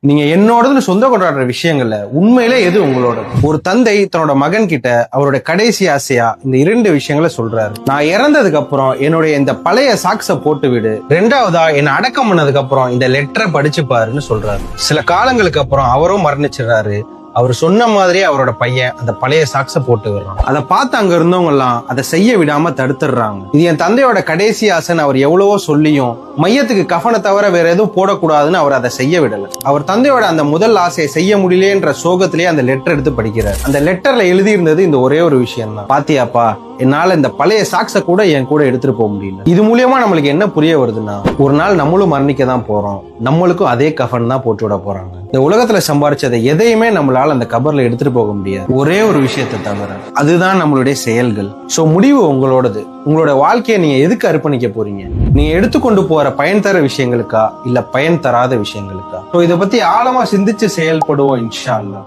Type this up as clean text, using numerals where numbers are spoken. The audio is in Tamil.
நீங்க என்னோடதுன்னு சொந்த கொண்டாடுற விஷயங்கள்ல உண்மையிலே எது உங்களோட? ஒரு தந்தை தன்னோட மகன் கிட்ட அவருடைய கடைசி ஆசையா இந்த 2 விஷயங்களை சொல்றாரு. நான் இறந்ததுக்கு அப்புறம் என்னுடைய இந்த பழைய சாக்ஸ போட்டு விடு, 2வதா என்ன அடக்கம் பண்ணதுக்கு அப்புறம் இந்த லெட்டரை படிச்சு பாருன்னு சொல்றாரு. சில காலங்களுக்கு அப்புறம் அவரும் மரணிச்சிடறாரு. அவர் சொன்ன மாதிரியே அவரோட பையன் அந்த பழைய சாக்ஸ போட்டு விடுறான். அதை பார்த்து அங்க இருந்தவங்க எல்லாம் அதை செய்ய விடாம தடுத்துடுறாங்க. இது என் தந்தையோட கடைசி ஆசைன்னு அவர் எவ்வளவோ சொல்லியும் மையத்துக்கு கஃனை தவிர வேற எதுவும் போடக்கூடாதுன்னு அவர் அதை செய்ய விடல. அவர் தந்தையோட அந்த முதல் ஆசையை செய்ய முடியலன்ற சோகத்திலேயே அந்த லெட்டர் எடுத்து படிக்கிறார். அந்த லெட்டர்ல எழுதி இருந்தது இந்த ஒரே ஒரு விஷயம் தான். பாத்தியாப்பா, என்னால இந்த பழைய சாக்ஸ கூட என் கூட எடுத்துட்டு போக முடியல. இது மூலியமா நம்மளுக்கு என்ன புரிய வருதுன்னா, ஒரு நாள் நம்மளும் மரணிக்க தான் போறோம், நம்மளுக்கும் அதே கஃன் தான் போட்டு விட போறாங்க. இந்த உலகத்துல சம்பாரிச்சதை எதையுமே நம்மளால அந்த கபர்ல எடுத்துட்டு போக முடியாது, ஒரே ஒரு விஷயத்தை தவிர. அதுதான் நம்மளுடைய செயல்கள். சோ முடிவு உங்களோடது. உங்களோட வாழ்க்கையை நீங்க எதுக்கு அர்ப்பணிக்க போறீங்க? நீங்க எடுத்துக்கொண்டு போற பயன் தர விஷயங்களுக்கா இல்ல பயன் தராத விஷயங்களுக்கா? இதை பத்தி ஆழமா சிந்திச்சு செயல்படுவோம் இன்ஷா அல்லாஹ்.